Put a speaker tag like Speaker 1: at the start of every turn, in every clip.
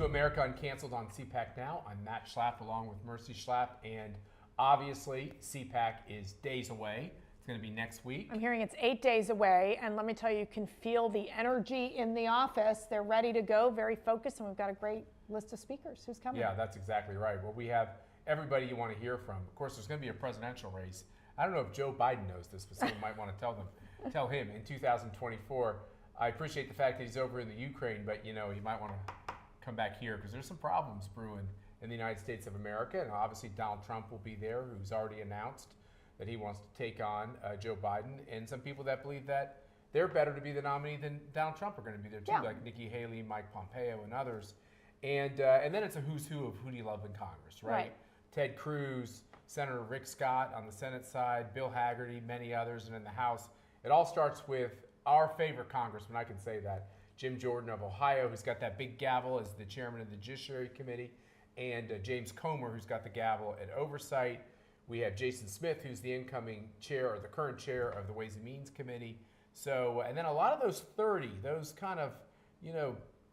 Speaker 1: America Uncanceled on Cpac Now. I'm Matt Schlapp along with Mercy Schlapp, and obviously Cpac is days away. It's going to be next week.
Speaker 2: I'm hearing it's 8 days away, and let me tell you, you can feel the energy in the office. They're ready to go, very focused, and we've got a great list of speakers. Who's coming?
Speaker 1: Yeah, that's exactly right. Well, we have everybody you want to hear from. Of course, there's going to be a presidential race. I don't know if Joe Biden knows this, but someone might want to tell him in 2024. I appreciate the fact that he's over in the Ukraine, but you might want to come back here because there's some problems brewing in the United States of America, and obviously Donald Trump will be there, who's already announced that he wants to take on Joe Biden, and some people that believe that they're better to be the nominee than Donald Trump are going to be there too, like Nikki Haley, Mike Pompeo, and others. And then it's a who's who of who do you love in Congress, right? Ted Cruz, Senator Rick Scott on the Senate side, Bill Hagerty, many others, and in the House. It all starts with our favorite congressman, I can say that, Jim Jordan of Ohio, who's got that big gavel as the chairman of the Judiciary Committee, and James Comer, who's got the gavel at Oversight. We have Jason Smith, who's the incoming chair or the current chair of the Ways and Means Committee. So, and then a lot of those 30, those kind of,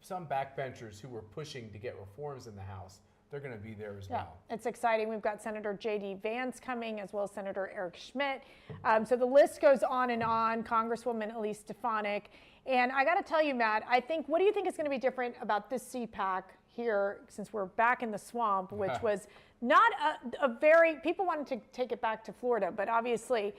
Speaker 1: some backbenchers who were pushing to get reforms in the House, they're going to be there as well.
Speaker 2: It's exciting. We've got Senator J.D. Vance coming, as well as Senator Eric Schmidt. So the list goes on and on. Congresswoman Elise Stefanik. And I got to tell you, Matt, what do you think is going to be different about this Cpac here, since we're back in the swamp, which was not people wanted to take it back to Florida, but obviously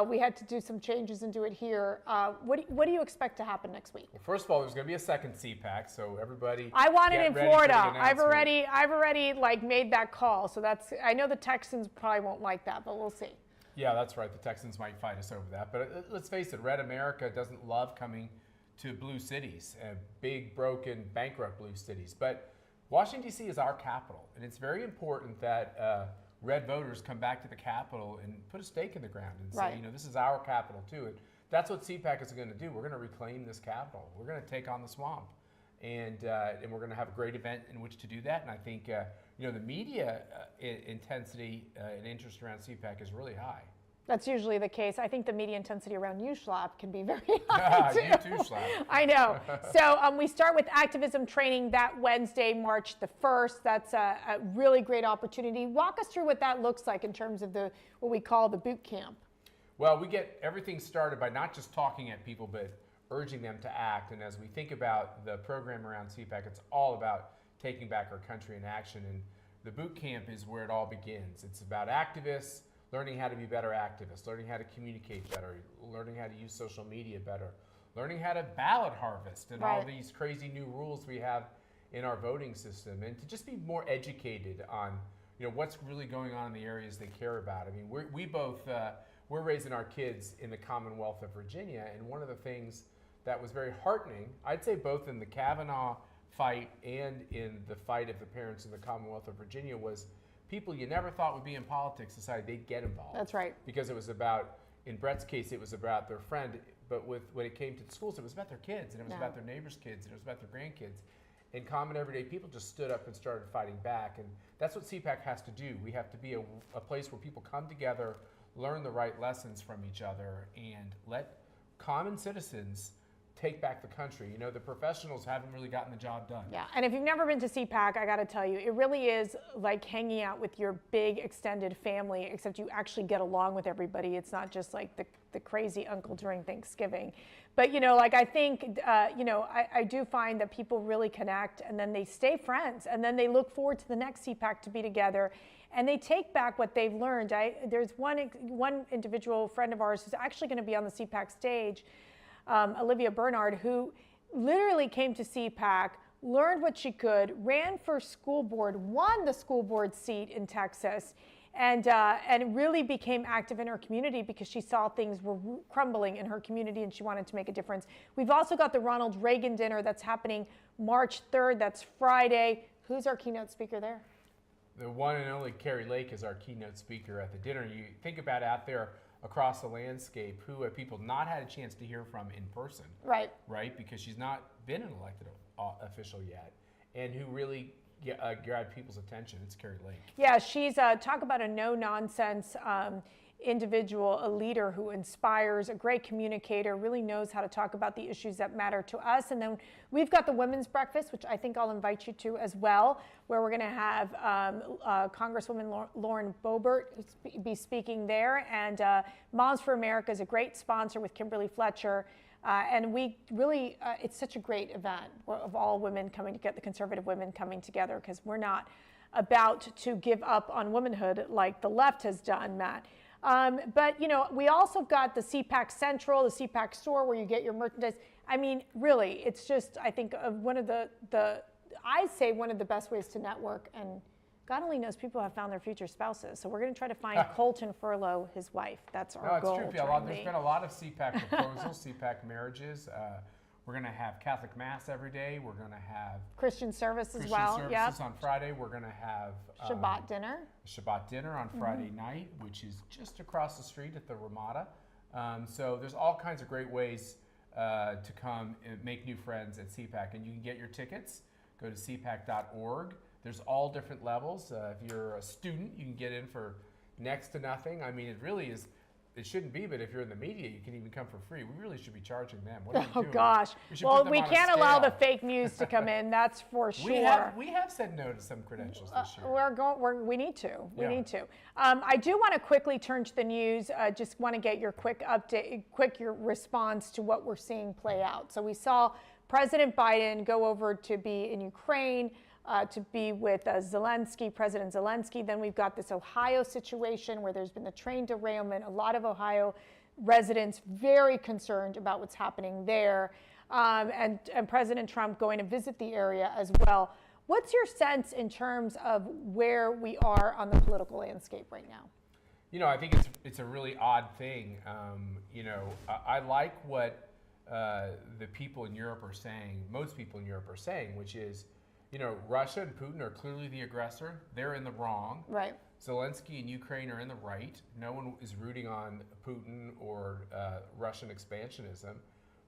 Speaker 2: we had to do some changes and do it here. What do you expect to happen next week?
Speaker 1: Well, first of all, there's going to be a second Cpac, so everybody.
Speaker 2: I want it in Florida. I've already made that call, so I know the Texans probably won't like that, but we'll see.
Speaker 1: Yeah, that's right. The Texans might fight us over that, but let's face it, Red America doesn't love coming to blue cities, big, broken, bankrupt blue cities, but Washington, D.C. is our capital, and it's very important that red voters come back to the Capitol and put a stake in the ground and say, this is our capital too. And that's what Cpac is going to do. We're going to reclaim this capital. We're going to take on the swamp, and we're going to have a great event in which to do that. And I think the media intensity and interest around Cpac is really high.
Speaker 2: That's usually the case. I think the media intensity around you, Schlapp, can be very high, too.
Speaker 1: You too, Schlapp.
Speaker 2: I know. So we start with activism training that Wednesday, March the 1st. That's a really great opportunity. Walk us through what that looks like in terms of what we call the boot camp.
Speaker 1: Well, we get everything started by not just talking at people, but urging them to act. And as we think about the program around Cpac, it's all about taking back our country in action. And the boot camp is where it all begins. It's about activists, learning how to be better activists, learning how to communicate better, learning how to use social media better, learning how to ballot harvest and all these crazy new rules we have in our voting system, and to just be more educated on what's really going on in the areas they care about. I mean, we're raising our kids in the Commonwealth of Virginia, and one of the things that was very heartening, I'd say both in the Kavanaugh fight and in the fight of the parents in the Commonwealth of Virginia, was people you never thought would be in politics decided they'd get involved.
Speaker 2: That's right.
Speaker 1: Because it was about, in Brett's case, it was about their friend, but when it came to the schools, it was about their kids, and it was about their neighbors' kids, and it was about their grandkids. And common everyday people just stood up and started fighting back, and that's what Cpac has to do. We have to be a place where people come together, learn the right lessons from each other, and let common citizens take back the country. The professionals haven't really gotten the job done.
Speaker 2: Yeah, and if you've never been to Cpac, I got to tell you, it really is like hanging out with your big extended family, except you actually get along with everybody. It's not just like the crazy uncle during Thanksgiving. But, I think, I do find that people really connect, and then they stay friends, and then they look forward to the next Cpac to be together, and they take back what they've learned. There's one individual friend of ours who's actually going to be on the Cpac stage, Olivia Bernard, who literally came to Cpac, learned what she could, ran for school board, won the school board seat in Texas, and really became active in her community because she saw things were crumbling in her community and she wanted to make a difference. We've also got the Ronald Reagan dinner that's happening March 3rd. That's Friday. Who's our keynote speaker there?
Speaker 1: The one and only Carrie Lake is our keynote speaker at the dinner. You think about out there across the landscape, who have people not had a chance to hear from in person.
Speaker 2: Right.
Speaker 1: Right, because she's not been an elected official yet, and who really grabbed people's attention. It's Carrie Lake.
Speaker 2: Yeah, she's talk about a no-nonsense individual, a leader who inspires, a great communicator, really knows how to talk about the issues that matter to us. And then we've got the women's breakfast, which I think I'll invite you to as well, where we're going to have Congresswoman Lauren Boebert be speaking there. And Moms for America is a great sponsor with Kimberly Fletcher. And we really, it's such a great event of all women coming to get the conservative women coming together, because we're not about to give up on womanhood like the left has done, Matt. But, you know, we also got the Cpac Central, the Cpac store where you get your merchandise. I mean, really, it's just, I think, one of I say one of the best ways to network. And God only knows people have found their future spouses. So we're going to try to find Colton Furlow, his wife. That's our goal.
Speaker 1: No, it's true. There's been a lot of Cpac proposals, Cpac marriages. We're going to have Catholic Mass every day. We're going to have
Speaker 2: Christian service as
Speaker 1: Christian
Speaker 2: well.
Speaker 1: services on Friday. We're going to have
Speaker 2: Shabbat dinner.
Speaker 1: Shabbat dinner on Friday night, which is just across the street at the Ramada. So there's all kinds of great ways to come and make new friends at Cpac. And you can get your tickets. Go to cpac.org. There's all different levels. If you're a student, you can get in for next to nothing. I mean, it really is. It shouldn't be, but if you're in the media, you can even come for free. We really should be charging them. What are we doing?
Speaker 2: Gosh. Well, we can't allow the fake news to come in. That's for sure.
Speaker 1: We have said no to some credentials this year.
Speaker 2: We need to. We need to. I do want to quickly turn to the news. Just want to get your quick update, your response to what we're seeing play out. So we saw President Biden go over to be in Ukraine, to be with President Zelensky. Then we've got this Ohio situation where there's been the train derailment. A lot of Ohio residents very concerned about what's happening there. And President Trump going to visit the area as well. What's your sense in terms of where we are on the political landscape right now?
Speaker 1: You know, I think it's a really odd thing. I like what the people in Europe are saying, most people in Europe are saying, which is, you know, Russia and Putin are clearly the aggressor. They're in the wrong.
Speaker 2: Right.
Speaker 1: Zelensky and Ukraine are in the right. No one is rooting on Putin or Russian expansionism.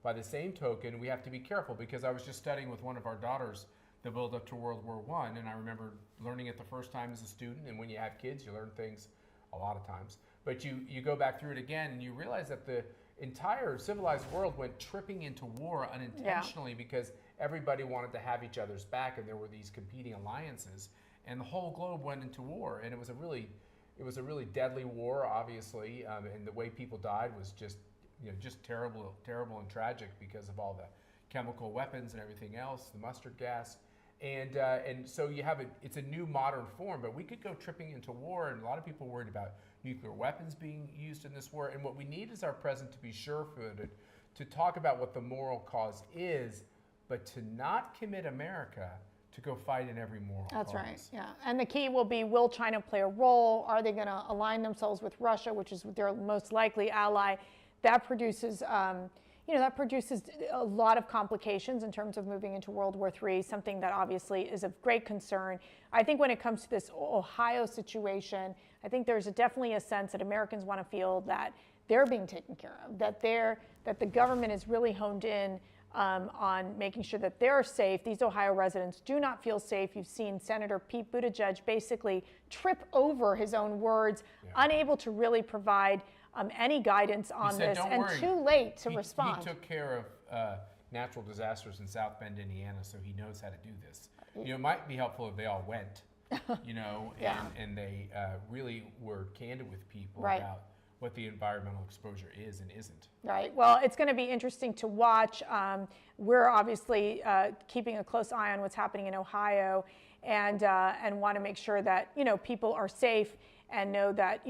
Speaker 1: By the same token, we have to be careful, because I was just studying with one of our daughters the build up to World War I, and I remember learning it the first time as a student. And when you have kids, you learn things a lot of times. But you go back through it again, and you realize that the entire civilized world went tripping into war unintentionally because everybody wanted to have each other's back, and there were these competing alliances, and the whole globe went into war. And it was a really deadly war, obviously, and the way people died was just terrible and tragic because of all the chemical weapons and everything else, the mustard gas, and so it's a new modern form. But we could go tripping into war, and a lot of people worried about nuclear weapons being used in this war. And what we need is our president to be sure-footed, to talk about what the moral cause is, but to not commit America to go fight in every moral cause.
Speaker 2: That's right, yeah. And the key will be, will China play a role? Are they going to align themselves with Russia, which is their most likely ally? That produces, a lot of complications in terms of moving into World War III, something that obviously is of great concern. I think when it comes to this Ohio situation, I think there's definitely a sense that Americans want to feel that they're being taken care of, that the government is really honed in on making sure that they're safe. These Ohio residents do not feel safe. You've seen Senator Pete Buttigieg basically trip over his own words, unable to really provide any guidance on this, and too late to respond.
Speaker 1: He took care of natural disasters in South Bend, Indiana, so he knows how to do this. You know, it might be helpful if they all went, and they really were candid with people about what the environmental exposure is and isn't.
Speaker 2: Right. Well, it's going to be interesting to watch. We're obviously keeping a close eye on what's happening in Ohio, and want to make sure that people are safe and know that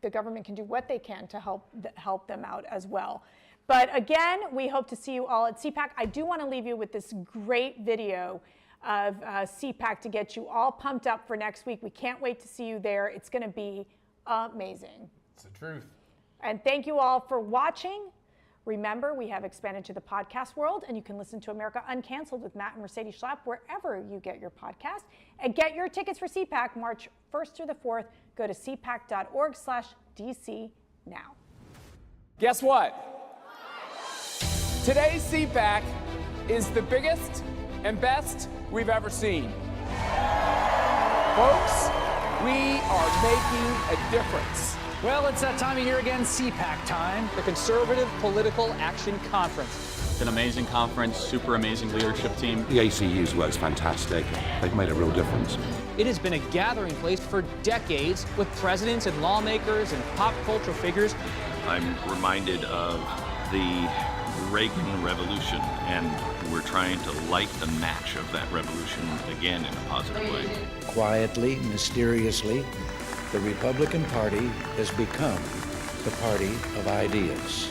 Speaker 2: the government can do what they can to help them out as well. But again, we hope to see you all at Cpac. I do want to leave you with this great video of Cpac to get you all pumped up for next week. We can't wait to see you there. It's going to be amazing.
Speaker 1: It's the truth.
Speaker 2: And thank you all for watching. Remember, we have expanded to the podcast world, and you can listen to America Uncanceled with Matt and Mercedes Schlapp wherever you get your podcast. And get your tickets for Cpac March 1st through the 4th. Go to cpac.org/DC now.
Speaker 3: Guess what? Today's Cpac is the biggest and best we've ever seen. Folks, we are making a difference
Speaker 4: Well, it's that time of year again, Cpac time.
Speaker 5: The Conservative Political Action Conference.
Speaker 6: It's an amazing conference, super amazing leadership team.
Speaker 7: The ACU's work's fantastic. They've made a real difference.
Speaker 5: It has been a gathering place for decades with presidents and lawmakers and pop culture figures.
Speaker 8: I'm reminded of the Reagan Revolution, and we're trying to light the match of that revolution again in a positive way.
Speaker 9: Quietly, mysteriously, the Republican Party has become the party of ideas.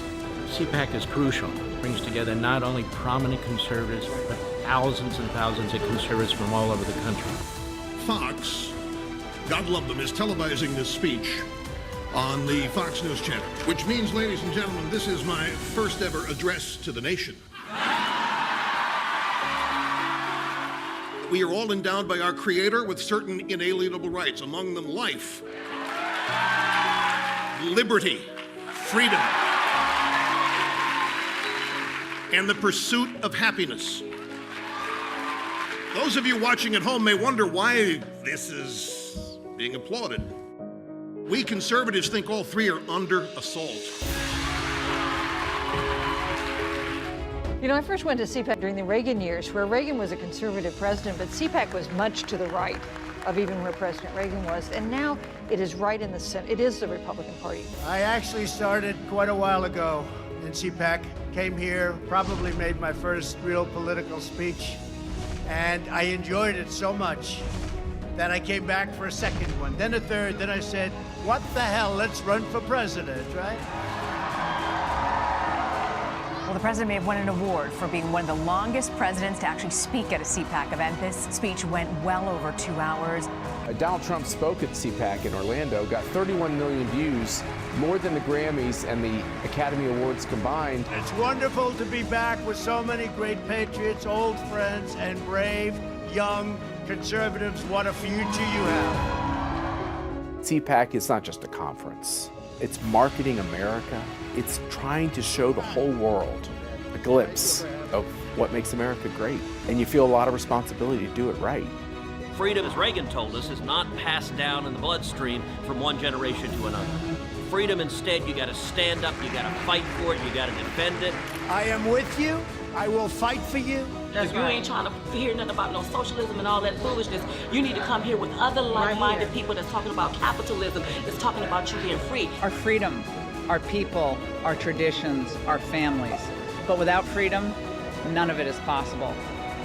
Speaker 10: Cpac is crucial. It brings together not only prominent conservatives, but thousands and thousands of conservatives from all over the country.
Speaker 11: Fox, God love them, is televising this speech on the Fox News channel, which means, ladies and gentlemen, this is my first ever address to the nation. We are all endowed by our Creator with certain inalienable rights, among them life, liberty, freedom, and the pursuit of happiness. Those of you watching at home may wonder why this is being applauded. We conservatives think all three are under assault.
Speaker 12: You know, I first went to Cpac during the Reagan years, where Reagan was a conservative president, but Cpac was much to the right of even where President Reagan was. And now it is right in the center. It is the Republican Party.
Speaker 13: I actually started quite a while ago in Cpac, came here, probably made my first real political speech, and I enjoyed it so much that I came back for a second one, then a third, then I said, what the hell, let's run for president, right?
Speaker 14: Well, the president may have won an award for being one of the longest presidents to actually speak at a Cpac event. This speech went well over 2 hours.
Speaker 3: Donald Trump spoke at Cpac in Orlando, got 31 million views, more than the Grammys and the Academy Awards combined.
Speaker 13: It's wonderful to be back with so many great patriots, old friends, and brave, young conservatives. What a future you have.
Speaker 3: Cpac is not just a conference. It's marketing America. It's trying to show the whole world a glimpse of what makes America great. And you feel a lot of responsibility to do it right.
Speaker 15: Freedom, as Reagan told us, is not passed down in the bloodstream from one generation to another. Freedom, instead, you gotta stand up, you gotta fight for it, you gotta defend it.
Speaker 13: I am with you. I will fight for you.
Speaker 16: If you ain't trying to hear nothing about no socialism and all that foolishness, you need to come here with other like-minded people that's talking about capitalism, that's talking about you being free.
Speaker 17: Our freedom, our people, our traditions, our families. But without freedom, none of it is possible.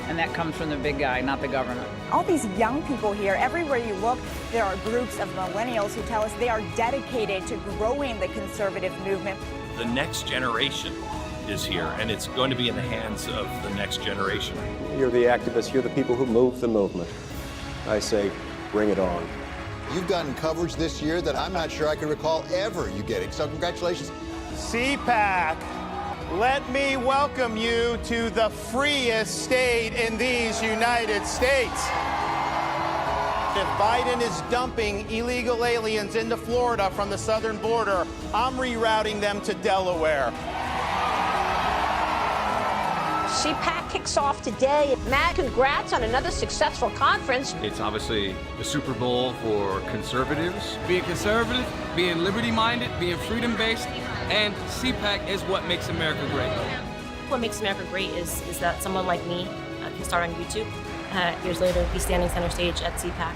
Speaker 17: And that comes from the big guy, not the government.
Speaker 18: All these young people here, everywhere you look, there are groups of millennials who tell us they are dedicated to growing the conservative movement.
Speaker 8: The next generation is here, and it's going to be in the hands of the next generation.
Speaker 19: You're the activists, you're the people who move the movement. I say, bring it on.
Speaker 20: You've gotten coverage this year that I'm not sure I can recall ever you getting, so congratulations.
Speaker 21: Cpac, let me welcome you to the freest state in these United States. If Biden is dumping illegal aliens into Florida from the southern border, I'm rerouting them to Delaware.
Speaker 22: Cpac kicks off today. Matt, congrats on another successful conference.
Speaker 23: It's obviously the Super Bowl for conservatives.
Speaker 24: Being conservative, being liberty-minded, being freedom-based, and Cpac is what makes America great.
Speaker 25: What makes America great is that someone like me can start on YouTube. Years later, be standing center stage at Cpac.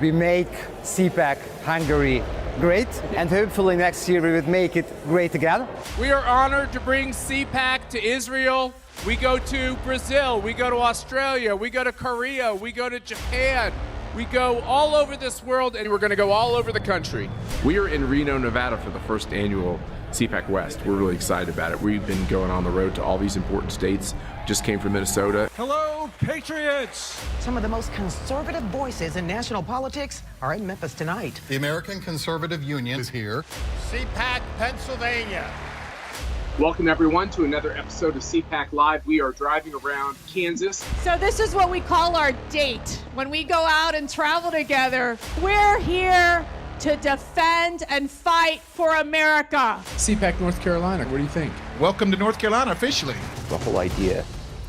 Speaker 26: We make Cpac Hungary great, and hopefully next year we would make it great again.
Speaker 3: We are honored to bring Cpac to Israel. We go to Brazil, we go to Australia, we go to Korea, we go to Japan. We go all over this world, and we're going to go all over the country. We are in Reno, Nevada for the first annual Cpac West. We're really excited about it. We've been going on the road to all these important states. Just came from Minnesota.
Speaker 27: Hello, Patriots!
Speaker 28: Some of the most conservative voices in national politics are in Memphis tonight.
Speaker 20: The American Conservative Union is here.
Speaker 21: Cpac, Pennsylvania.
Speaker 3: Welcome, everyone, to another episode of Cpac Live. We are driving around Kansas.
Speaker 2: So this is what we call our date. When we go out and travel together, we're here to defend and fight for America.
Speaker 1: Cpac, North Carolina, what do you think?
Speaker 20: Welcome to North Carolina officially.
Speaker 3: The whole idea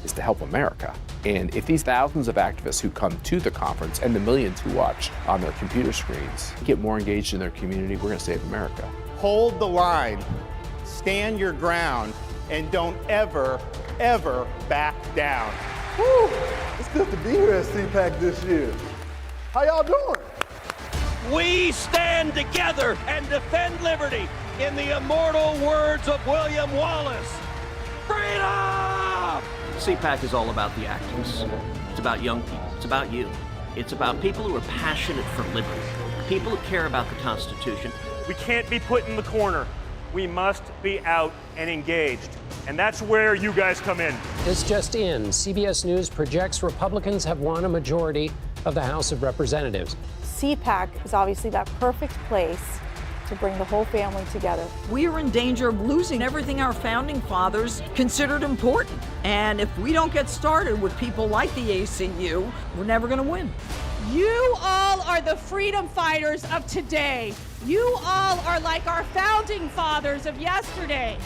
Speaker 1: is to help America. And if these thousands of activists who come to the conference and the millions who watch on their computer screens get more engaged in their community, we're going to save America.
Speaker 21: Hold the line, stand your ground, and don't ever, ever back down.
Speaker 4: Woo! It's good to be here at Cpac this year. How y'all doing?
Speaker 15: We stand together and defend liberty in the immortal words of William Wallace. Freedom! Cpac is all about the activists. It's about young people. It's about you. It's about people who are passionate for liberty, people who care about the Constitution.
Speaker 21: We can't be put in the corner. We must be out and engaged. And that's where you guys come in.
Speaker 5: This just in, CBS News projects Republicans have won a majority of the House of Representatives.
Speaker 2: Cpac is obviously that perfect place to bring the whole family together.
Speaker 6: We are in danger of losing everything our founding fathers considered important. And if we don't get started with people like the ACU, we're never going to win.
Speaker 7: You all are the freedom fighters of today. You all are like our founding fathers of yesterday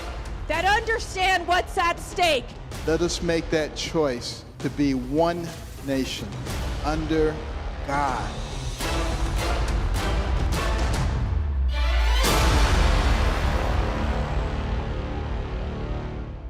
Speaker 7: that understand what's at stake.
Speaker 4: Let us make that choice to be one nation under God.